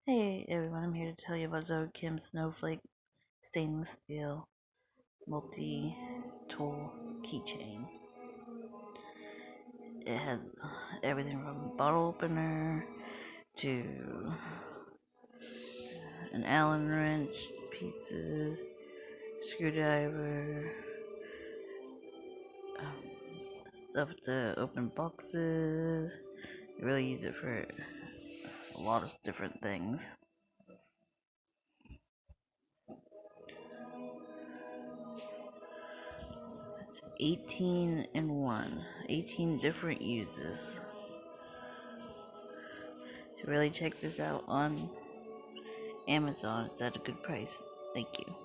Hey everyone, I'm here to tell you about Zoe Kim's Snowflake stainless steel multi-tool keychain. It has everything from bottle opener to an Allen wrench, pieces, screwdriver, stuff to open boxes. You really use it for a lot of different things. 18 in one, 18 different uses. So really check this out on Amazon. It's at a good price. Thank you.